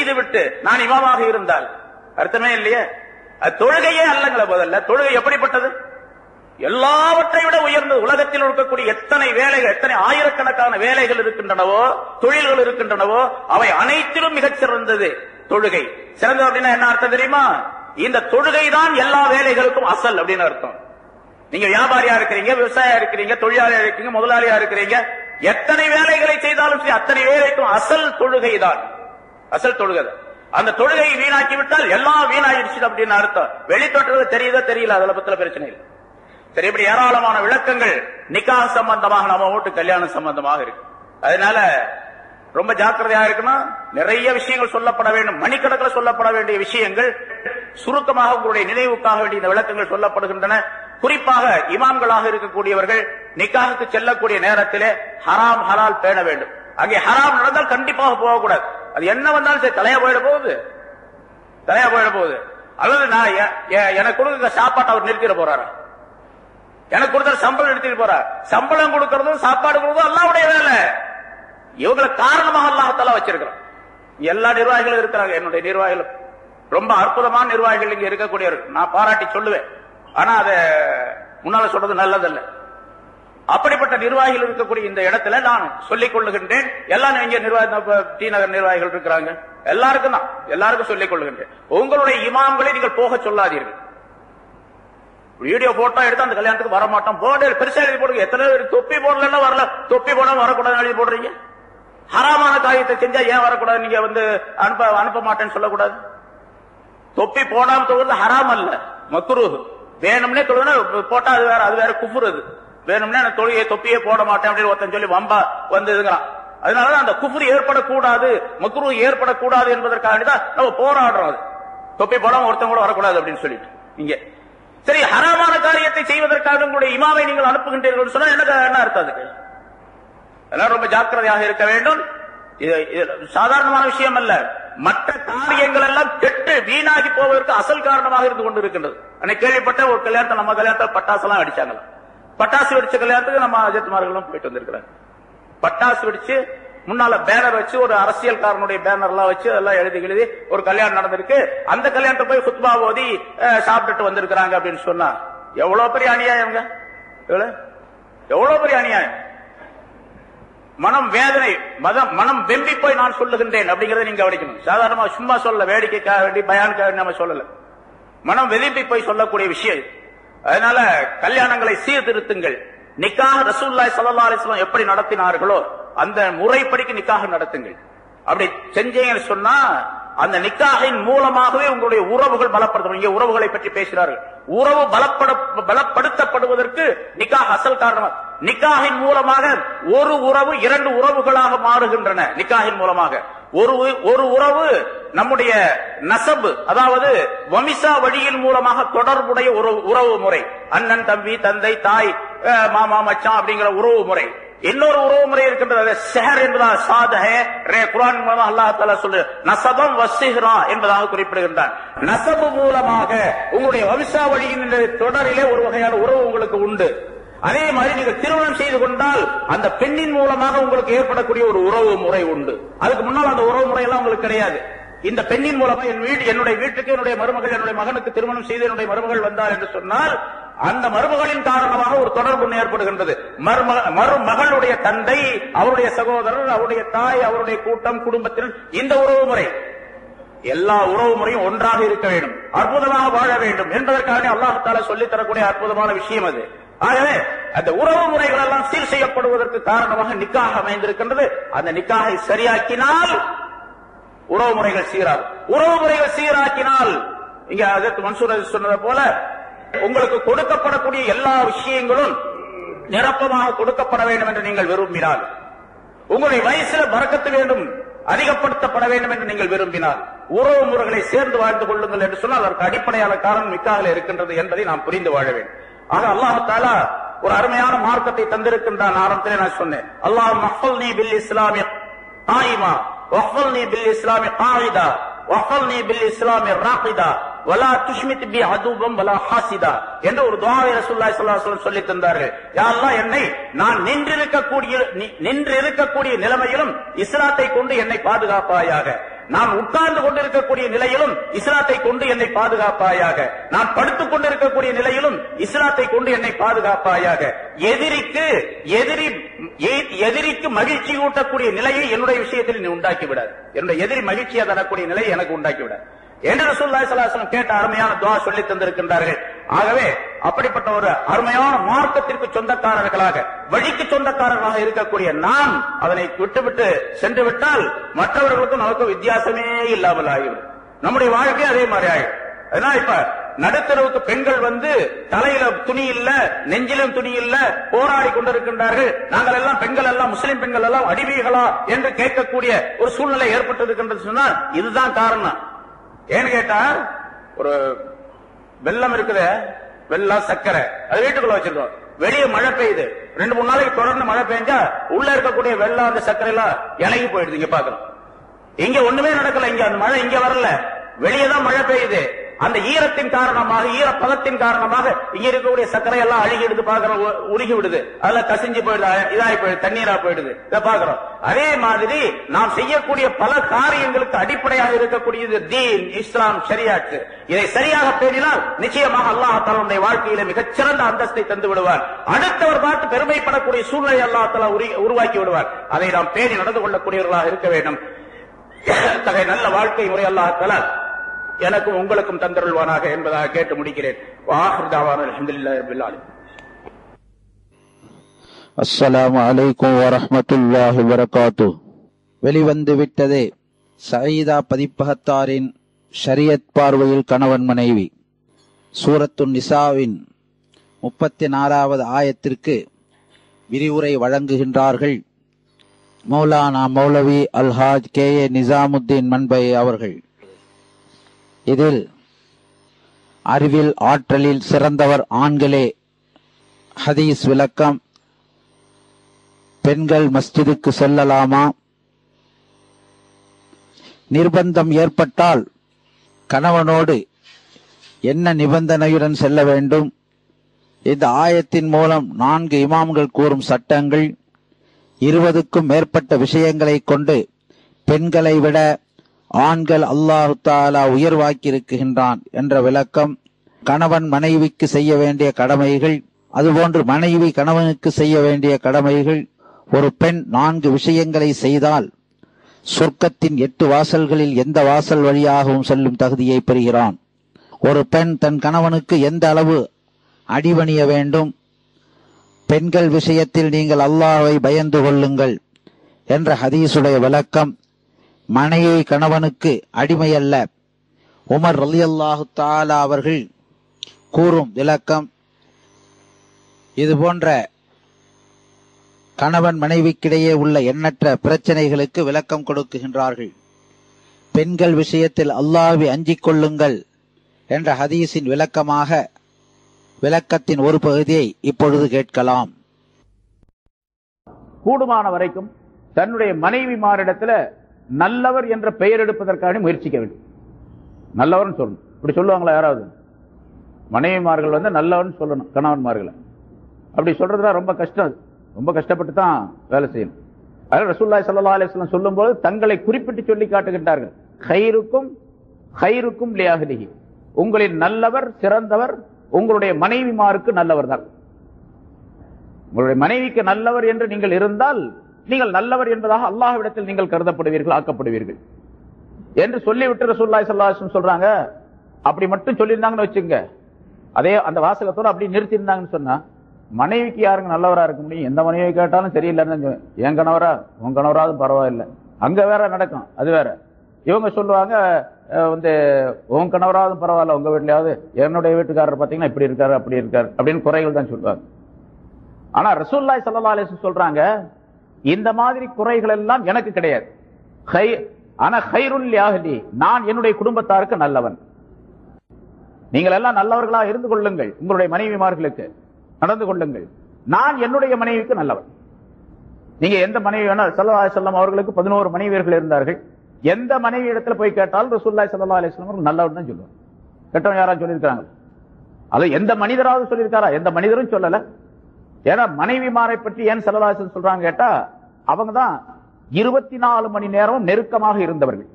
செய்துவிட்டு நான் இமாமாக இருந்தால் அர்த்தமே இல்லையே. அது தொழுகையே அல்லங்கள. முதல்ல தொழுகை எப்படிப்பட்டது? எல்லாவற்றை விட உயர்ந்தது. உலகத்தில் இருக்கக்கூடிய எத்தனை வேலைகள், எத்தனை ஆயிரக்கணக்கான வேலைகள் இருக்கின்றனவோ, தொழில்கள் இருக்கின்றனவோ, அவை அனைத்திலும் மிகச் சிறந்தது தொழுகை. சிறந்தது அப்படின்னா என்ன அர்த்தம் தெரியுமா? இந்த தொழுகை தான் எல்லா வேலைகளுக்கும் அசல் அப்படின்னு அர்த்தம். நீங்க வியாபாரியா இருக்கிறீங்க, விவசாயியா இருக்கிறீங்க, தொழிலாளியா இருக்கீங்க, முதலாளியா இருக்கிறீங்க, எத்தனை வேலைகளை செய்தாலும் சரி அத்தனை வேலைக்கும் அசல் தொழுகை தான். அசல் தொழுகை. அந்த தொழுகையை வீணாக்கி விட்டால் எல்லாம் வீணாயிடுச்சு அப்படின்னு அர்த்தம். வெளித்தோற்றது தெரியுதா தெரியல, அதுல பத்தில பிரச்சனை இல்லை. சரி, இப்படி ஏராளமான விளக்கங்கள் நிக்காஹ் சம்பந்தமாக, நம்ம வீட்டு கல்யாணம் சம்பந்தமாக இருக்கு. அதனால ரொம்ப ஜாக்கிரதையா இருக்கணும். நிறைய விஷயங்கள் சொல்லப்பட வேண்டும், மணிக்கணக்கில் சொல்லப்பட வேண்டிய விஷயங்கள் சுருக்கமாக உங்களுடைய நினைவுக்காக வேண்டிய இந்த விளக்கங்கள் சொல்லப்படுகின்றன. குறிப்பாக இமாம்களாக இருக்கக்கூடியவர்கள் நிக்காஹுக்கு செல்லக்கூடிய நேரத்திலே ஹராம் ஹலால் பேண வேண்டும். அங்கே ஹராம் நடந்தால் கண்டிப்பாக போகக்கூடாது. அது என்ன வந்தாலும் சரி, தலையா போயிட போகுது, தலையா போயிட போகுது. அல்லது நான் எனக்கு கொடுக்க சாப்பாட்டை அவர் நிறுத்திட போறாரா? எனக்கு கொடுத்த சம்பளம் எடுத்துட்டு போறார். சம்பளம் கொடுக்கறதும் சாப்பாடு கொடுக்கறதும் அல்லாஹ்வுடைய வேலை. இவங்களை காரணமாக அல்லாஹ்தாலா வச்சிருக்கிறான். எல்லா நிர்வாகிகளும் இருக்கிறாங்க. என்னுடைய நிர்வாகிகள் ரொம்ப அற்புதமான நிர்வாகிகள் இங்க இருக்கக்கூடியவர்கள், நான் பாராட்டி சொல்லுவேன். ஆனா அத முன்னால சொல்றது நல்லதல்ல. அப்படிப்பட்ட நிர்வாகிகள் இருக்கக்கூடிய இந்த இடத்துல நான் சொல்லிக் கொள்ளுகின்றேன். எல்லாம் இங்க டி நகர் நிர்வாகிகள் இருக்கிறாங்க, எல்லாருக்கும் தான், எல்லாருக்கும் சொல்லிக் கொள்ளுகின்றேன். உங்களுடைய இமாம்களை நீங்கள் போக சொல்லாதீர்கள். வீடியோ போட்டோ எடுத்து அந்த கல்யாணத்துக்கு வர மாட்டோம் போர்டு பெருசா எழுதி போடுங்க. எத்தனை பேர் தொப்பி போடலன்னா வரல, தொப்பி போடாம வரக்கூடாது எழுதி போடுறீங்க. ஹராமான காரியத்தை செஞ்சா ஏன் வரக்கூடாது? நீங்க அனுப்ப மாட்டேன்னு சொல்லக்கூடாது. தொப்பி போடாம தொழுவது ஹராம் அல்ல, மக்ரூஹ். வேணும்னே தொழுதுனா போட்டா அது வேற, அது வேற குஃப்ர். அது வேணும்னே தொப்பியே போட மாட்டேன் அப்படின்னு ஒருத்தன் சொல்லி வம்பா வந்துதுங்கிறான். அதனாலதான் அந்த குஃப்ர் ஏற்படக்கூடாது, மக்ரூஹ் ஏற்படக்கூடாது என்பதற்காக தான் நம்ம போராடுறோம். அது தொப்பி போடாம ஒருத்தன் கூட வரக்கூடாது அப்படின்னு சொல்லிட்டு இங்க சரி, ஹராமான காரியத்தை செய்வதற்காக உங்களுடைய இமாமை நீங்கள் அனுப்புகின்றீர்கள் சொன்னா என்ன அர்த்தம்? அதுக்கு எல்லாரும் ரொம்ப ஜாக்கிரதையாக இருக்க வேண்டும். இது சாதாரணமான விஷயம் அல்ல. மற்ற காரியங்கள் எல்லாம் கெட்டு வீணாகி போவதற்கு அசல் காரணமாக இருந்து கொண்டு இருக்கின்றது. அன்னைக்கு கேள்விப்பட்ட ஒரு கல்யாணத்தை, நம்ம கல்யாணத்தில் பட்டாசு எல்லாம் அடிச்சாங்களா? பட்டாசு வெடிச்ச கல்யாணத்துக்கு நம்ம அஜித்மார்களும் போயிட்டு வந்திருக்கிறாங்க. பட்டாசு வெடிச்சு முன்னால பேனர் வச்சு, ஒரு அரசியல்காரனுடைய பேனர் எல்லாம் வச்சு அதெல்லாம் எழுதி ஒரு கல்யாணம் நடந்திருக்கு. அந்த கல்யாணத்தை போய் குத்பா ஓதி சாப்பிட்டுட்டு வந்திருக்கிறாங்க அப்படின்னு சொன்னா எவ்வளவு பெரிய அநியாயங்க, எவ்வளவு பெரிய அநியாயம். மனம் வேதனை, மனம் வெம்பி போய் நான் சொல்லுகின்றேன் அப்படிங்கறத நீங்க கவனிக்கணும். சாதாரணமா சும்மா சொல்ல, வேடிக்கைக்காக வேண்டி பயானுக்காக வேண்டி நம்ம சொல்லல, மனம் வெதும்பி போய் சொல்லக்கூடிய விஷயம். அதனால கல்யாணங்களை சீர்திருத்துங்கள். நிக்காஹ் ரசூலுல்லாஹி ஸல்லல்லாஹு அலைஹி வஸல்லம் எப்படி நடத்தினார்களோ அந்த முறைப்படிக்கு நிக்காஹ் நடத்துங்கள். அப்படி செஞ்சீங்கன்னு சொன்னா அந்த நிக்காஹின் மூலமாகவே உங்களுடைய உறவுகள் பலப்படுத்தும். இங்கே உறவுகளை பற்றி பேசுகிறார்கள். உறவு பலப்படுத்தப்படுவதற்கு நிக்காஹ் அசல் காரணம். நிக்காஹின் மூலமாக ஒரு உறவு இரண்டு உறவுகளாக மாறுகின்றன. நிக்காஹின் மூலமாக ஒரு உறவு நம்முடைய நசபு, அதாவது வமிசா வழியின் மூலமாக தொடர்புடைய ஒரு உறவு முறை, அண்ணன் தம்பி தந்தை தாய் மாமா மச்சான் அப்படிங்கிற உறவு முறை. இன்னொரு உறவு முறை இருக்கின்றது, ஷஹர் என்பதாக குர்ஆன் மூலமாக அல்லாஹ் தஆலா சொல்லு நசபம் வஸ்ஸிஹ்ரா என்பதாக குறிப்பிடுகின்றான். நசபு மூலமாக உங்களுடைய வம்சா வழியின் தொடரிலே ஒரு வகையான உறவு உங்களுக்கு உண்டு. அதே மாதிரி நீங்க திருமணம் செய்து கொண்டால் அந்த பெண்ணின் மூலமாக உங்களுக்கு ஏற்படக்கூடிய ஒரு உறவு முறை உண்டு. அதுக்கு முன்னால் அந்த உறவு முறை எல்லாம் உங்களுக்கு கிடையாது. இந்த பெண்ணின் மூலமா என்னுடைய வீட்டுக்கு என்னுடைய மருமகள், என்னுடைய மகனுக்கு திருமணம் செய்து என்னுடைய மருமகள் வந்தார் என்று சொன்னால் அந்த மருமகளின் காரணமாக ஒரு தொடர்பு ஏற்படுகின்றது. மருமகளுடைய தந்தை, அவருடைய சகோதரர், அவருடைய தாய், அவருடைய கூட்டம், குடும்பத்தில் இந்த உறவு முறை, எல்லா உறவு முறையும் ஒன்றாக இருக்க வேண்டும், அற்புதமாக வாழ வேண்டும் என்பதற்காக அல்லாஹ் தஆலா சொல்லித் தரக்கூடிய அற்புதமான விஷயம் அது. ஆகவே அந்த உறவு முறைகள் எல்லாம் சீர் செய்யப்படுவதற்கு காரணமாக நிக்காஹ் அமைந்திருக்கின்றது. அந்த நிக்காஹை சரியாக்கினால் உறவு முறைகள் சீராகும். உறவு முறைகள் சீராக்கினால் இங்க அதற்கு மன்சூர் சொன்னது போல உங்களுக்கு கொடுக்கப்படக்கூடிய எல்லா விஷயங்களும் நிரப்பமாக கொடுக்கப்பட வேண்டும் என்று நீங்கள் விரும்பினால், உங்களுடைய வயசுல பரக்கத்து வேண்டும், அதிகப்படுத்தப்பட வேண்டும் என்று நீங்கள் விரும்பினால் உறவு முறைகளை சேர்ந்து வாழ்ந்து கொள்ளுங்கள் என்று சொன்னால் அதற்கு அடிப்படையான காரணம் நிக்காஹில் இருக்கின்றது என்பதை நாம் புரிந்து வாழ வேண்டும். ஆக அல்லாஹ் தஆலா ஒரு அருமையான மார்க்கத்தை தந்திருக்கின்றான். ஆரம்பத்திலே நான் சொன்னேன், அல்லாஹ் மஹ்ஃபல்னி பில் இஸ்லாமி காயிமா வஹ்ஃபல்னி பில் இஸ்லாமி காயிதா வஹ்ஃபல்னி பில் இஸ்லாமி ராகிதா வலா துஷ்மித் பி அதுபம் வலா ஹாசிதா என்ற ஒரு துஆவை ரசூலுல்லாஹி ஸல்லல்லாஹு அலைஹி வஸல்லம் சொல்லி தந்தார்கள். யா அல்லாஹ், என்னை நான் நின்றிருக்கக்கூடிய நிலைமையிலும் இஸ்லாத்தை கொண்டு என்னை பாதுகாப்பாயாக, நான் உட்கார்ந்து கொண்டிருக்கக்கூடிய நிலையிலும் இஸ்லாத்தை கொண்டு என்னை பாதுகாப்பாயாக, நான் படுத்துக் கொண்டிருக்கக்கூடிய நிலையிலும் இஸ்லாத்தை கொண்டு என்னை பாதுகாப்பாயாக. எதிரிக்கு மகிழ்ச்சி ஊட்டக்கூடிய நிலையை என்னுடைய விஷயத்தில் நீ உண்டாக்கிவிடாது, என்னுடைய எதிரி மகிழ்ச்சியை தரக்கூடிய நிலையை எனக்கு உண்டாக்கிவிடாது என்று ரசூலுல்லாஹி ஸல்லல்லாஹு அலைஹி வஸல்லம் கேட்ட அருமையான துஆ சொல்லி தந்திருக்கின்றார்கள். ஆகவே அப்படிப்பட்ட ஒரு அருமையான மார்க்கத்திற்கு சொந்தக்காரர்களாக, வழிக்கு சொந்தக்காரர்களாக இருக்கக்கூடிய நாம் அதனை விட்டுவிட்டு சென்று விட்டால் மற்றவர்களுக்கும் நமக்கு வித்தியாசமே இல்லாமல் ஆகிவிடும். நம்முடைய வாழ்க்கை அதே மாதிரி ஆகிடும். அதனால இப்ப நடுத்தரவுக்கு பெண்கள் தலையில துணி இல்ல, நெஞ்சிலும் துணி இல்ல, போராடி கொண்டிருக்கின்றார்கள். நாங்கள் எல்லாம் பெண்கள் எல்லாம், முஸ்லிம் பெண்கள் எல்லாம் அடிமைகளா என்று கேட்கக்கூடிய ஒரு சூழ்நிலை ஏற்பட்டிருக்கின்றது சொன்னால் இதுதான் காரணம். ஏன்னு கேட்டா, ஒரு வெள்ளம் இருக்குது, வெள்ளம் சக்கரை அது வீட்டுக்குள்ள வச்சிருக்கோம், வெளியே மழை பெய்யுது, 2-3 நாளைக்கு தொடர்ந்து மழை பெய்ஞ்சா உள்ள இருக்கக்கூடிய வெள்ளம் அந்த சக்கரை எல்லாம் இலகி போயிடுது. இங்க பாக்குறோம், இங்க ஒண்ணுமே நடக்கல, இங்க அந்த மழை இங்க வரல, வெளியே தான் மழை பெய்யுது. அந்த ஈரத்தின் காரணமாக, ஈரப்பதத்தின் காரணமாக இங்க இருக்கக்கூடிய சர்க்கரை எல்லாம் அழுகி எடுத்து பாக்குறோம், உருகி விடுது, அதெல்லாம் கசிஞ்சு போயிடுது, இதாகி போயிடுது, தண்ணீரா போயிடுது. இதை பாக்குறோம். அதே மாதிரி நாம் செய்யக்கூடிய பல காரியங்களுக்கு அடிப்படையாக இருக்கக்கூடியது தீன், இஸ்லாம், ஷரியாத். இதை சரியாக பேணினால் நிச்சயமாக அல்லாஹ் தஆலா வாழ்க்கையில மிகச்சிறந்த அந்தஸ்தை தந்து விடுவார். அடுத்தவர் பார்த்து பெருமைப்படக்கூடிய சூழ்நிலை அல்லாஹ் தஆலா உருவாக்கி விடுவார். அதை நாம் பேணி நடந்து கொள்ளக்கூடியவர்களாக இருக்க வேண்டும். அத்தகைய நல்ல வாழ்க்கை முறை அல்லாஹ் தஆலா எனக்கும் உங்களுக்கும் தந்தருள்வானாக என்பதாக கேட்டு முடிக்கிறேன். அஸ்ஸலாமு அலைக்கும் வரஹ்மத்துல்லாஹி வபரகாத்துஹு. வெளிவந்து விட்டதே சயீதா பதிப்பகத்தாரின் ஷரியத் பார்வையில் கணவன் மனைவி, சூரத்து நிசாவின் 34வது ஆயத்திற்கு விரிவுரை வழங்குகின்றார்கள் மௌலானா மௌலவி அல்ஹாஜ் கே.ஏ. நிசாமுத்தீன் மன்பை அவர்கள். இதில் அறிவில் ஆற்றலில் சிறந்தவர் ஆண்களே, ஹதீஸ் விளக்கம், பெண்கள் மஸ்ஜிதுக்கு செல்லலாமா, நிர்பந்தம் ஏற்பட்டால் கணவனோடு என்ன நிபந்தனையுடன் செல்ல வேண்டும், இந்த ஆயத்தின் மூலம் 4 இமாம்கள் கூறும் சட்டங்கள், 20க்கும் மேற்பட்ட விஷயங்களை கொண்டு பெண்களை விட ஆண்கள் அல்லாஹு தஆலா உயர்வாக்கியிருக்கின்றான் என்ற விளக்கம், கணவன் மனைவிக்கு செய்ய வேண்டிய கடமைகள், அதுபோன்று மனைவி கணவனுக்கு செய்ய வேண்டிய கடமைகள். ஒரு பெண் 4 விஷயங்களை செய்தால் சொர்க்கத்தின் 8 வாசல்களில் எந்த வாசல் வழியாகவும் செல்லும் தகுதியை பெறுகிறான். ஒரு பெண் தன் கணவனுக்கு எந்த அளவு அடிபணிய வேண்டும், பெண்கள் விஷயத்தில் நீங்கள் அல்லாஹ்வை பயந்து கொள்ளுங்கள் என்ற ஹதீஸுடைய விளக்கம், மனைவி கணவனுக்கு அடிமையல்ல, உமர் ரலியல்லாஹு தஆலா அவர்கள் கூறும் விளக்கம். இது போன்ற கணவன் மனைவிக்கிடையே உள்ள எண்ணற்ற பிரச்சனைகளுக்கு விளக்கம் கொடுக்குகின்றார்கள். பெண்கள் விஷயத்தில் அல்லாஹ்வை அஞ்சிக் கொள்ளுங்கள் என்ற ஹதீஸின் விளக்கமாக விளக்கத்தின் ஒரு பகுதியை இப்பொழுது கேட்கலாம். கூடுமான வரைக்கும் தன்னுடைய மனைவிமாரிடத்துல நல்லவர் என்ற பெயர் எடுப்பதற்காக முயற்சிக்க வேண்டும். நல்லவர்னு சொல்லணும். இப்படி சொல்லுவாங்களா யாராவது? மனைவிமார்கள் நல்லவர்னு சொல்லணும் கணவன்மார்களை. அப்படி சொல்றதுதான் ரொம்ப கஷ்டம். ரொம்ப கஷ்டப்பட்டு தான் வேலை செய்யணும். அதனால ரசூலுல்லாஹி ஸல்லல்லாஹு அலைஹி வஸல்லம் சொல்லும்போது தங்களை குறிப்பிட்டு சொல்லி காட்டுகின்றார்கள். கைருக்கும் லிஅஹ்லிஹி, உங்களின் நல்லவர், சிறந்தவர் உங்களுடைய மனைவிமாருக்கு நல்லவர் தான். உங்களுடைய மனைவிக்கு நல்லவர் என்று நீங்கள் இருந்தால் நீங்கள் நல்லவர் என்பதாக அல்லாஹ்விடத்தில் நீங்கள் கருதப்படுவீர்கள், ஆக்கப்படுவீர்கள் என்று சொல்லிவிட்டு ரசூலுல்லாஹி ஸல்லல்லாஹு அலைஹி வஸல்லம் சொல்றாங்க. அப்படி மட்டும் சொல்லியிருந்தாங்கன்னு வச்சுங்க, அதே அந்த வாசகத்தோட அப்படி நிறுத்தி இருந்தாங்கன்னு சொன்னா மனைவிக்கு யாருங்க நல்லவரா இருக்க முடியும்? எந்த மனைவி கேட்டாலும் சரியில்லைன்னு, என் கணவரா உன் கணவராதும் பரவாயில்லை, அங்க வேற நடக்கும், அது வேற. இவங்க சொல்லுவாங்க உன் கணவராதும் பரவாயில்ல, உங்க வீட்லயாவது என்னுடைய வீட்டுக்காரர் பாத்தீங்கன்னா இப்படி இருக்காரு அப்படி இருக்காரு அப்படின்னு குறைகள் தான் சொல்லுவாங்க. ஆனா ரசூலுல்லாஹி ஸல்லல்லாஹு அலைஹி வஸல்லம் சொல்றாங்க, இந்த மாதிரி குறைகள் எல்லாம் எனக்கு கிடையாது. ஆனா கைருல் லிஅஹ்லி, நான் என்னுடைய குடும்பத்தாருக்கு நல்லவன். நீங்கள் எல்லாம் நல்லவர்களாக இருந்து கொள்ளுங்கள், உங்களுடைய மனைவிமார்களுக்கு நடந்து கொள்ளுங்கள், நான் என்னுடைய மனைவிக்கு நல்லவன். நீங்க எந்த மனைவி வேணா, ஸல்லல்லாஹு அலைஹி வஸல்லம் அவர்களுக்கு 11 மனைவியர்கள் இருந்தார்கள். எந்த மனைவி இடத்துல போய் கேட்டாலும் ரசூலுல்லாஹி ஸல்லல்லாஹு அலைஹி வஸல்லம் நல்லவன் தான் சொல்லுவாங்க. கெட்டவன் யாராவது சொல்லியிருக்காங்க? அது எந்த மனிதராவது சொல்லியிருக்காரா? எந்த மனிதரும் சொல்லல. ஏன்னா மனைவிமாரை பற்றி ஏன் ஸல்லல்லாஹு அலைஹி வஸல்லம் சொல்றாங்க கேட்டா, அவங்க தான் 24 மணி நேரமும் நெருக்கமாக இருந்தவர்கள்.